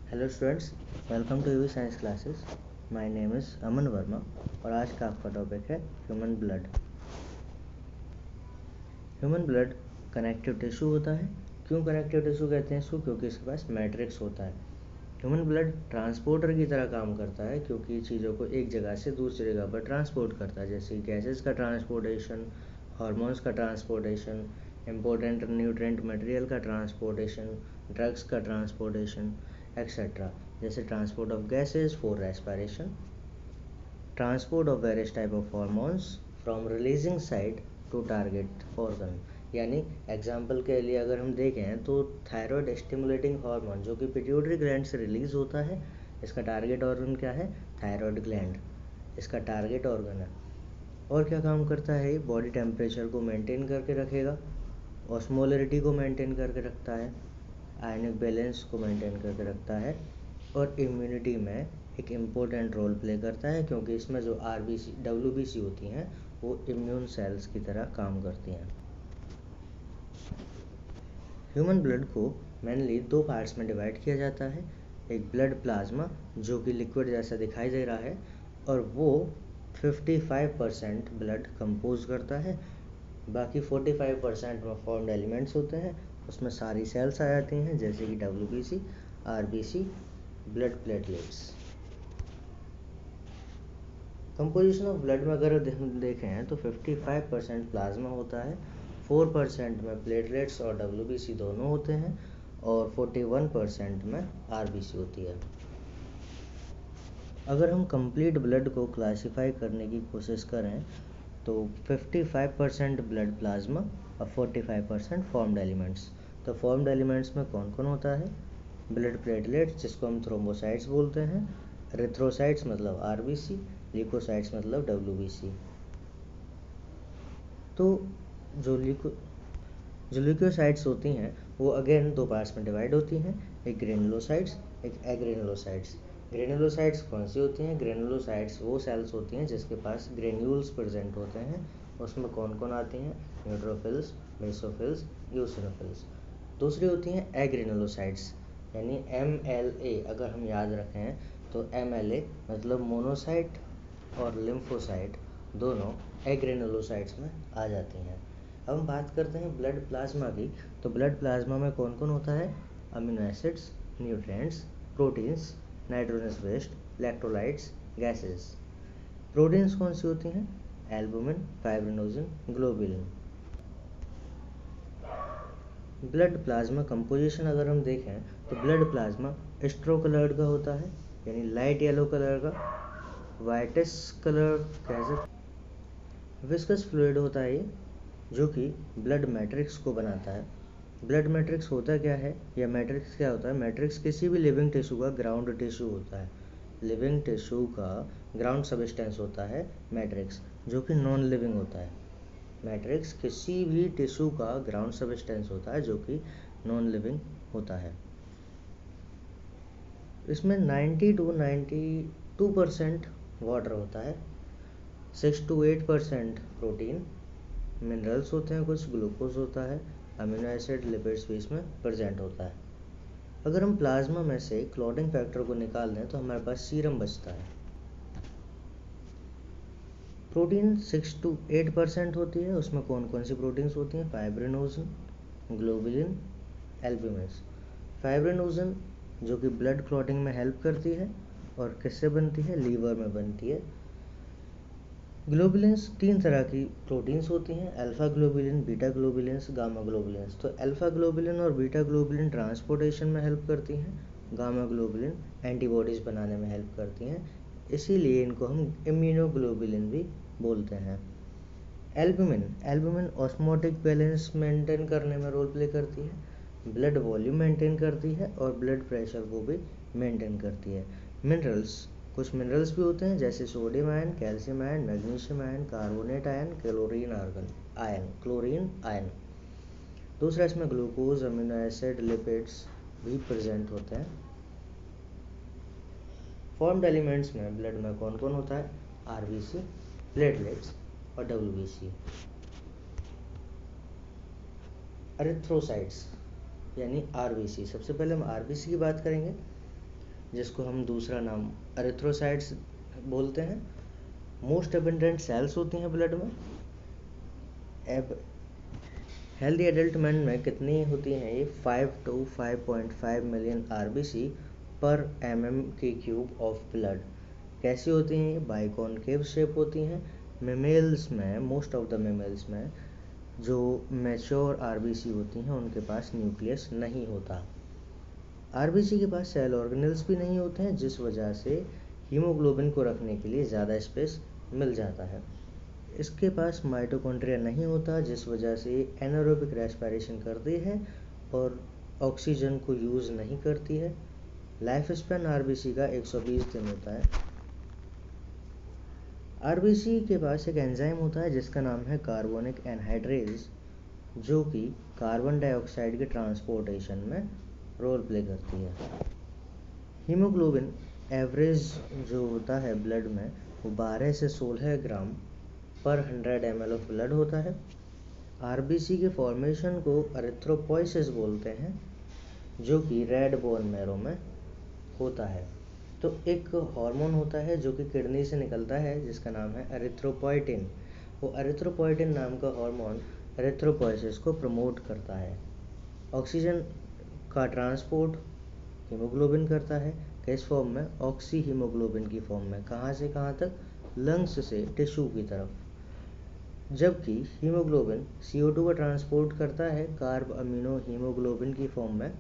Hello students, welcome to UV science classes. My name is Aman Verma और आज का आपका टॉपिक है human blood. Human blood connective tissue होता है। क्यों कनेक्टिव टिश्यू कहते हैं इसको? क्योंकि इसके पास मैट्रिक्स होता है। ह्यूमन ब्लड ट्रांसपोर्टर की तरह काम करता है क्योंकि चीज़ों को एक जगह से दूसरी जगह पर ट्रांसपोर्ट करता है, जैसे गैसेस का ट्रांसपोर्टेशन, हार्मोन्स का ट्रांसपोर्टेशन, इम्पोर्टेंट न्यूट्रिएंट मटेरियल का ट्रांसपोर्टेशन, ड्रग्स का ट्रांसपोर्टेशन एक्सेट्रा। जैसे transport of gases for respiration, transport of various type of hormones from releasing site to target organ. यानी एग्जाम्पल के लिए अगर हम देखें तो थायराइड स्टिमुलेटिंग हार्मोन जो कि पिट्यूटरी ग्लैंड से रिलीज होता है, इसका टारगेट ऑर्गन क्या है? थायराइड ग्लैंड इसका टारगेट ऑर्गन है। और क्या काम करता है? बॉडी टेम्परेचर को मेंटेन करके रखेगा, ऑस्मोलरिटी को मेंटेन करके रखता है, आयनिक बैलेंस को मेंटेन करके रखता है और इम्यूनिटी में एक इम्पोर्टेंट रोल प्ले करता है क्योंकि इसमें जो आरबीसी डब्ल्यूबीसी होती हैं वो इम्यून सेल्स की तरह काम करती हैं। ह्यूमन ब्लड को मेनली दो पार्ट्स में डिवाइड किया जाता है। एक ब्लड प्लाज्मा जो कि लिक्विड जैसा दिखाई दे रहा है और वो 55% ब्लड कंपोज करता है। बाकी 45% में फॉर्म्ड एलिमेंट्स होते हैं, उसमें सारी सेल्स आ जाती हैं जैसे कि WBC, RBC, blood platelets. Composition of blood में अगर हम देखें तो 55% प्लाज्मा होता है, 4% में प्लेटलेट्स और डब्ल्यूबीसी दोनों होते हैं और 41% में आरबीसी होती है। अगर हम कंप्लीट ब्लड को क्लासिफाई करने की कोशिश करें तो 55% ब्लड प्लाज्मा और 45% फॉर्म्ड एलिमेंट्स। तो फॉर्म्ड एलिमेंट्स में कौन कौन होता है? ब्लड प्लेटलेट्स जिसको हम थ्रोम्बोसाइट्स बोलते हैं, एरिथ्रोसाइट्स मतलब आरबीसी, ल्यूकोसाइट्स मतलब डब्ल्यूबीसी। तो जो ल्यूकोसाइट्स होती हैं वो अगेन दो पार्ट्स में डिवाइड होती हैं, एक ग्रेनुलोसाइट्स, एक एग्रेनुलोसाइट्स। ग्रेनुलोसाइट्स कौन सी होती हैं? ग्रेनुलोसाइट्स वो सेल्स होती हैं जिसके पास ग्रेन्यूल्स प्रेजेंट होते हैं। उसमें कौन कौन आती हैं? Neutrophils, basophils, eosinophils. दूसरी होती हैं एग्रेनुलोसाइट्स, यानी MLA। अगर हम याद रखें तो MLA मतलब मोनोसाइट और लिम्फोसाइट दोनों एग्रेनुलोसाइट्स में आ जाती हैं। अब हम बात करते हैं ब्लड प्लाज्मा की। तो ब्लड प्लाज्मा में कौन कौन होता है? Amino acids, nutrients, proteins, nitrogenous waste, electrolytes, gases. Proteins कौन सी होती हैं? Albumin, fibrinogen, globulin. Blood plasma composition अगर हम देखें तो ब्लड प्लाज्मा स्ट्रो कलर्ड का होता है, यानी लाइट येलो कलर का, वाइटिश कलर कह सकते। विस्कस फ्लूइड होता है ये जो कि ब्लड मैट्रिक्स को बनाता है। ब्लड मैट्रिक्स होता क्या है या मैट्रिक्स क्या होता है? मैट्रिक्स किसी भी लिविंग टिश्यू का ग्राउंड टिश्यू होता है। लिविंग टिश्यू का ग्राउंड सब्सटेंस होता है मैट्रिक्स, जो कि नॉन लिविंग होता है। मैट्रिक्स किसी भी टिश्यू का ग्राउंड सब्सटेंस होता है जो कि नॉन लिविंग होता है। इसमें 90 to 92% वाटर होता है, 6 to 8% प्रोटीन, मिनरल्स होते हैं, कुछ ग्लूकोज होता है, अमीनो एसिड, लिपिड्स भी इसमें प्रेजेंट होता है। अगर हम प्लाज्मा में से क्लॉटिंग फैक्टर को निकाल दें तो हमारे पास सीरम बचता है। प्रोटीन 6 to 8% होती है। उसमें कौन कौन सी प्रोटीन्स होती हैं? Fibrinogen, globulin, albumin. फाइब्रिनोजन जो कि ब्लड क्लॉटिंग में हेल्प करती है और किससे बनती है? लीवर में बनती है। ग्लोबुलिन्स तीन तरह की प्रोटीन्स होती हैं, alpha globulin, beta globulins, gamma globulins. तो अल्फा ग्लोबुलिन और बीटा ग्लोबुलिन ट्रांसपोर्टेशन में हेल्प करती हैं, गामा ग्लोबुलिन एंटीबॉडीज़ बनाने में हेल्प करती हैं, इसीलिए इनको हम इम्यूनोग्लोबुलिन भी बोलते हैं। एल्ब्यूमिन ऑस्मोटिक बैलेंस मेंटेन करने में रोल प्ले करती है, ब्लड वॉल्यूम मेंटेन करती है और ब्लड प्रेशर को भी मेंटेन करती है। मिनरल्स, कुछ मिनरल्स भी होते हैं जैसे sodium ion, calcium ion, magnesium ion, carbonate ion, chlorine ion. दूसरा इसमें ग्लूकोज, अमीनो एसिड, लिपिड्स भी प्रेजेंट होते हैं। फॉर्म्ड एलिमेंट्स में ब्लड में कौन कौन होता है? आरबीसी, प्लेटलेट्स और डब्ल्यूबीसी। एरिथ्रोसाइट्स यानी आरबीसी। सबसे पहले हम आरबीसी की बात करेंगे। जिसको हम दूसरा नाम एरिथ्रोसाइट्स बोलते हैं। मोस्ट एबंडेंट सेल्स होती हैं ब्लड में। अब हेल्दी एडल्ट मैन में कितनी होती हैं ये 5 to 5.5 मिलियन आरबीसी पर mm³ ऑफ ब्लड। कैसी होती हैं ये? बाइकॉनकेव शेप होती हैं। मेमेल्स में, मोस्ट ऑफ द मेमेल्स में जो मैच्योर आरबीसी होती हैं उनके पास न्यूक्लियस नहीं होता। आरबीसी के पास सेल ऑर्गेनेल्स भी नहीं होते हैं, जिस वजह से हीमोग्लोबिन को रखने के लिए ज़्यादा स्पेस मिल जाता है। इसके पास माइटोकॉन्ड्रिया नहीं होता, जिस वजह से एनारोबिक रेस्पिरेशन करती है और ऑक्सीजन को यूज़ नहीं करती है। लाइफ स्पैन आरबीसी का 120 दिन होता है। आरबीसी के पास एक एंजाइम होता है जिसका नाम है कार्बोनिक एनहाइड्रेज, जो कि कार्बन डाइऑक्साइड के ट्रांसपोर्टेशन में रोल प्ले करती है। हीमोग्लोबिन एवरेज जो होता है ब्लड में वो 12 से 16 ग्राम पर 100 ml ऑफ ब्लड होता है। आरबीसी के फॉर्मेशन को एरिथ्रोपोइसिस बोलते हैं, जो कि रेड बोन मैरो में होता है। तो एक हार्मोन होता है जो कि किडनी से निकलता है जिसका नाम है एरिथ्रोपोइटिन। वो एरिथ्रोपोइटिन नाम का हार्मोन एरिथ्रोपोइसिस को प्रमोट करता है। ऑक्सीजन का ट्रांसपोर्ट हीमोग्लोबिन करता है, किस फॉर्म में? ऑक्सी हीमोग्लोबिन की फॉर्म में। कहाँ से कहाँ तक? लंग्स से टिश्यू की तरफ। जबकि हीमोग्लोबिन CO2 का ट्रांसपोर्ट करता है कार्ब अमीनो हीमोग्लोबिन की फॉर्म में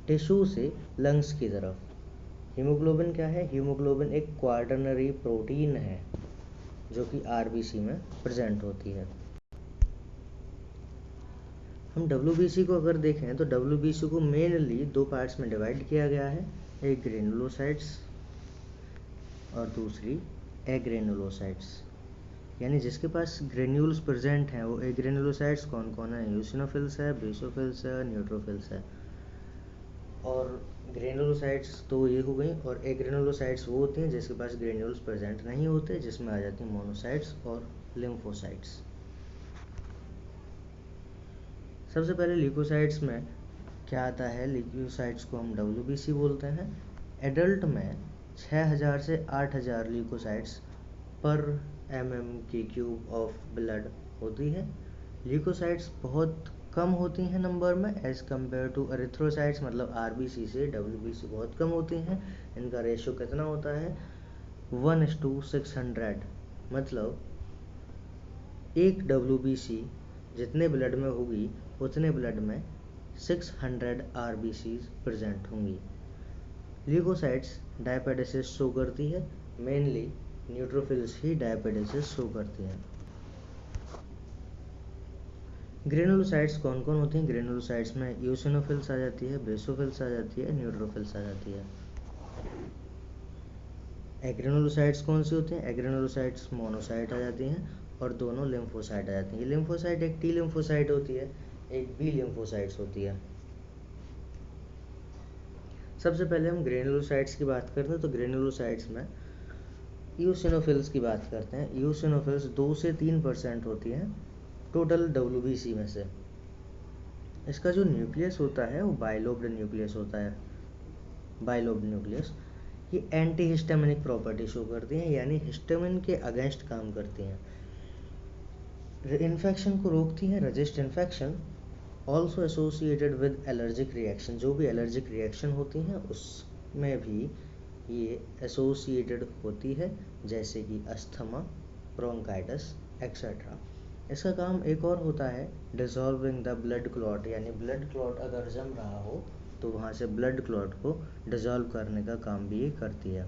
टिश्यू से लंग्स की तरफ। हीमोग्लोबिन क्या है? हीमोग्लोबिन एक क्वार्टरनरी प्रोटीन है जो कि आरबीसी में प्रेजेंट होती है। हम डब्ल्यूबीसी को अगर देखें तो डब्ल्यूबीसी को मेनली 2 पार्ट्स में डिवाइड किया गया है, एक ग्रेनुलोसाइट्स और दूसरी एग्रेनुलोसाइट्स। यानी जिसके पास ग्रेन्यूल्स प्रेजेंट हैं वो एग्रेनुलोसाइट्स कौन कौन है? यूसिनोफिल्स है, बेसोफिल्स है, न्यूट्रोफिल्स है। और ग्रेनुलोसाइट्स तो ये हो गई, और एग्रेनुलोसाइट्स वो होती हैं जिसके पास ग्रेन्यूल्स प्रेजेंट नहीं होते, जिसमें आ जाती हैं मोनोसाइट्स और लिम्फोसाइट्स। सबसे पहले ल्यूकोसाइट्स में क्या आता है? ल्यूकोसाइट्स को हम डब्ल्यूबीसी बोलते हैं। एडल्ट में 6000 से 8000 ल्यूकोसाइट्स पर mm³ ऑफ ब्लड होती है। ल्यूकोसाइट्स बहुत कम होती हैं नंबर में एज़ कम्पेयर टू एरिथ्रोसाइट्स, मतलब आरबीसी से डब्ल्यूबीसी बहुत कम होती हैं। इनका रेशियो कितना होता है? 1:600। मतलब एक डब्ल्यूबीसी जितने ब्लड में होगी उतने ब्लड में 600 आरबीसी प्रेजेंट होंगी। ल्यूकोसाइट्स डायपेटिसिस शो करती है, मेनली न्यूट्रोफिल्स ही डायपेटिसिस शो करती हैं। ग्रेनुलोसाइट्स कौन कौन होती हैं? ग्रेनुलोसाइट्स में यूसिनोफिल्स आ जाती है, बेसोफिल्स आ जाती है, न्यूट्रोफिल्स आ जाती है। एग्रेनुलोसाइट्स कौन सी होती हैं? एग्रेनुलोसाइट्स मोनोसाइट आ जाती हैं और दोनों लिम्फोसाइट आ जाती हैं। ये लिम्फोसाइट एक टी लिम्फोसाइट होती है, एक बी लिम्फोसाइट्स होती है। सबसे पहले हम ग्रेनुलोसाइट्स की बात करते हैं तो ग्रेनुलोसाइट्स में यूसिनोफिल्स की बात करते हैं। यूसिनोफिल्स 2 से 3% होती हैं टोटल डब्ल्यूबीसी में से। इसका जो न्यूक्लियस होता है वो बाइलोब्ड न्यूक्लियस होता है। बाइलोब्ड न्यूक्लियस ये एंटी हिस्टामिनिक प्रॉपर्टी शो करती हैं, यानी हिस्टामिन के अगेंस्ट काम करती हैं, इन्फेक्शन को रोकती हैं, resist infection. Also associated with allergic reaction, जो भी एलर्जिक रिएक्शन होती हैं उसमें भी ये एसोसिएटेड होती है, जैसे कि अस्थमा, ब्रोंकाइटिस एक्सेट्रा। इसका काम एक और होता है डिसॉल्विंग द ब्लड क्लॉट, यानी ब्लड क्लॉट अगर जम रहा हो तो वहाँ से ब्लड क्लॉट को डिसॉल्व करने का काम भी ये करती है।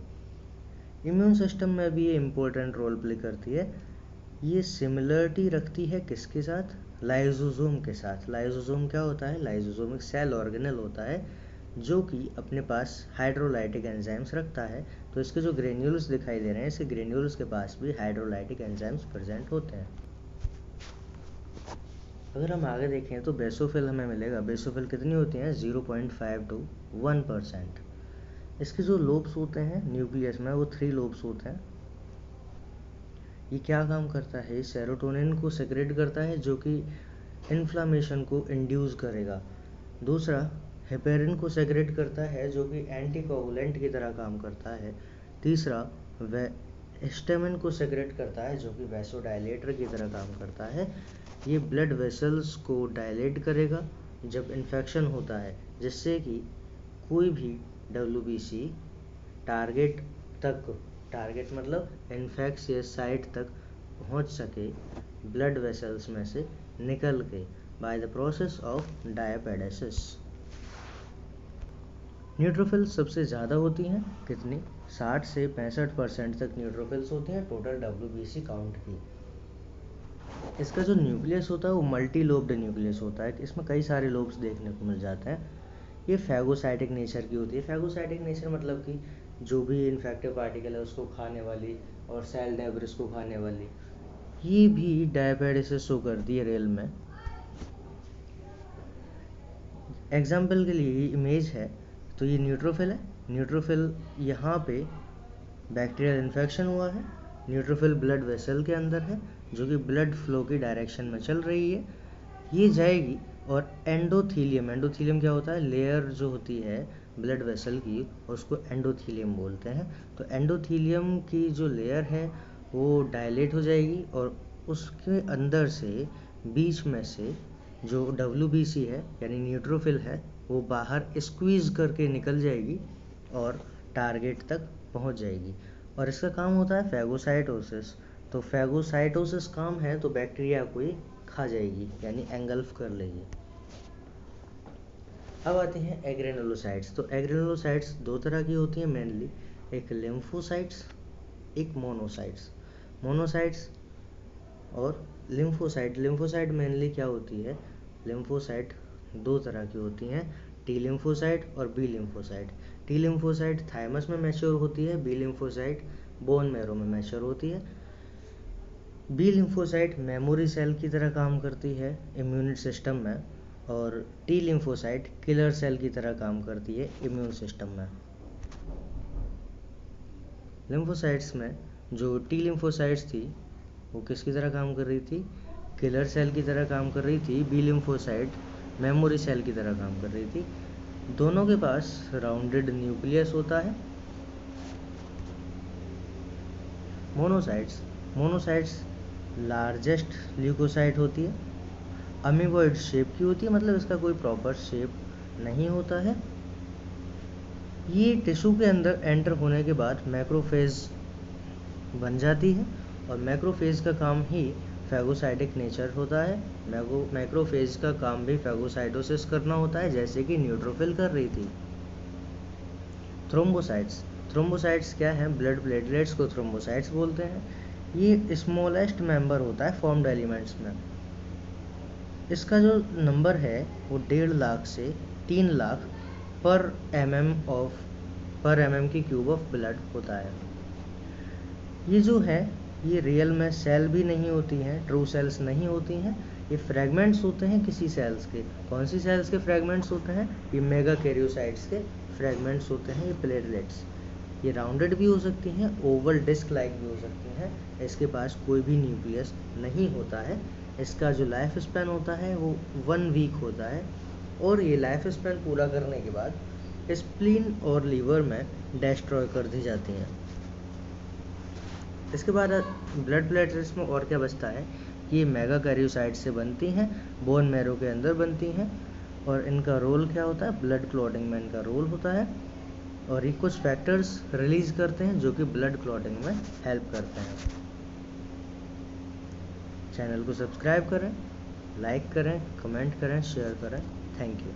इम्यून सिस्टम में भी ये इम्पोर्टेंट रोल प्ले करती है। ये सिमिलरिटी रखती है किसके साथ? लाइसोसोम के साथ। लाइसोसोम क्या होता है? लाइसोसोम एक सेल ऑर्गेनेल होता है जो कि अपने पास हाइड्रोलाइटिक एंजाइम्स रखता है। तो इसके जो ग्रेन्यूल्स दिखाई दे रहे हैं, इसके ग्रेन्यूल्स के पास भी हाइड्रोलाइटिक एंजाइम्स प्रेजेंट होते हैं। अगर हम आगे देखें तो बेसोफिल हमें मिलेगा। बेसोफिल कितनी होती हैं? 0.5 to 1%। इसके जो लोब्स होते हैं न्यूक्लियस में वो 3 लोब्स होते हैं। ये क्या काम करता है? सेरोटोनिन को सेक्रेट करता है जो कि इन्फ्लामेशन को इंड्यूस करेगा। दूसरा, हेपेरिन को सेक्रेट करता है जो कि एंटीकोगुलेंट की तरह काम करता है। तीसरा हिस्टामिन को सेक्रेट करता है जो कि वैसोडाइलेटर की तरह काम करता है। ये ब्लड वेसल्स को डायलेट करेगा जब इन्फेक्शन होता है, जिससे कि कोई भी WBC टारगेट मतलब इन्फेक्शियस साइट तक पहुंच सके ब्लड वेसल्स में से निकल के by the process of diapedesis. Neutrophils सबसे ज़्यादा होती हैं, कितनी? 60 से 65% तक न्यूट्रोफिल्स होते हैं टोटल WBC काउंट की। इसका जो न्यूक्लियस होता है वो मल्टी लोब्ड न्यूक्लियस होता है, इसमें कई सारे लोब्स देखने को मिल जाते हैं। ये फैगोसाइटिक नेचर की होती है। फैगोसाइटिक नेचर मतलब कि जो भी इन्फेक्टिव पार्टिकल है उसको खाने वाली और सेल डेब्रिस को खाने वाली। ये भी डायपेडेसिस शो करती है रियल में। एग्जाम्पल के लिए इमेज है तो ये न्यूट्रोफिल है। न्यूट्रोफिल यहाँ पे बैक्टीरियल इन्फेक्शन हुआ है। न्यूट्रोफिल ब्लड वेसल के अंदर है जो कि ब्लड फ्लो की डायरेक्शन में चल रही है। ये जाएगी और एंडोथीलियम क्या होता है? लेयर जो होती है ब्लड वेसल की उसको एंडोथीलियम बोलते हैं। तो एंडोथीलियम की जो लेयर है वो डायलेट हो जाएगी और उसके अंदर से बीच में से जो WBC है यानी न्यूट्रोफिल है वो बाहर स्क्वीज करके निकल जाएगी और टारगेट तक पहुंच जाएगी। और इसका काम होता है फैगोसाइटोसिस। तो फैगोसाइटोसिस काम है तो बैक्टीरिया को ही खा जाएगी यानी एंगल्फ कर लेगी। अब आते हैं एग्रेनुलोसाइट्स। तो एग्रेनुलोसाइट्स दो तरह की होती हैं मेनली, एक लिम्फोसाइट्स, एक मोनोसाइट्स। मोनोसाइट्स और लिम्फोसाइट मेनली क्या होती है? लिम्फोसाइट दो तरह की होती हैं, T लिम्फोसाइट और B lymphocyte. T lymphocyte thymus में मैच्योर होती है, B लिम्फोसाइट बोन मैरो में मैच्योर होती है। B लिम्फोसाइट मेमोरी सेल की तरह काम करती है इम्यून सिस्टम में, और T लिम्फोसाइट किलर सेल की तरह काम करती है इम्यून सिस्टम में। लिम्फोसाइट्स में जो T लिम्फोसाइट्स थी वो किसकी तरह काम कर रही थी? किलर सेल की तरह काम कर रही थी। B लिम्फोसाइट मेमोरी सेल की तरह काम कर रही थी। दोनों के पास राउंडेड न्यूक्लियस होता है। मोनोसाइट्स लार्जेस्ट ल्यूकोसाइट होती है, अमीबॉइड शेप की होती है, मतलब इसका कोई प्रॉपर शेप नहीं होता है। ये टिश्यू के अंदर एंटर होने के बाद मैक्रोफेज बन जाती है और मैक्रोफेज का काम ही फैगोसाइटिक नेचर होता है। मैक्रोफेज का काम भी फैगोसाइटोसिस करना होता है जैसे कि न्यूट्रोफिल कर रही थी। थ्रोम्बोसाइट्स क्या है? ब्लड प्लेटलेट्स को थ्रोम्बोसाइट्स बोलते हैं। ये स्मॉलेस्ट मेंबर होता है फॉर्म्ड एलिमेंट्स में। इसका जो नंबर है वो 1.5 लाख से 3 लाख पर mm की क्यूब ऑफ ब्लड होता है। ये जो है ये रियल में सेल भी नहीं होती हैं, ट्रू सेल्स नहीं होती हैं, ये फ्रेगमेंट्स होते हैं किसी सेल्स के। कौन सी सेल्स के फ्रेगमेंट्स होते हैं? ये मेगा कैरियोसाइट्स के फ्रेगमेंट्स होते हैं, ये प्लेटलेट्स। ये राउंडेड भी हो सकती हैं, ओवल डिस्क लाइक भी हो सकती हैं। इसके पास कोई भी न्यूक्लियस नहीं होता है। इसका जो लाइफ स्पैन होता है वो 1 वीक होता है और ये लाइफ स्पैन पूरा करने के बाद स्प्लीन और लीवर में डिस्ट्रॉय कर दी जाती हैं। इसके बाद ब्लड प्लेटलेट्स में और क्या बचता है कि ये मेगा कैरियोसाइट से बनती हैं, बोन मैरो के अंदर बनती हैं और इनका रोल क्या होता है? ब्लड क्लॉटिंग में इनका रोल होता है और ये कुछ फैक्टर्स रिलीज करते हैं जो कि ब्लड क्लॉटिंग में हेल्प करते हैं। चैनल को सब्सक्राइब करें, लाइक करें, कमेंट करें, शेयर करें। Thank you.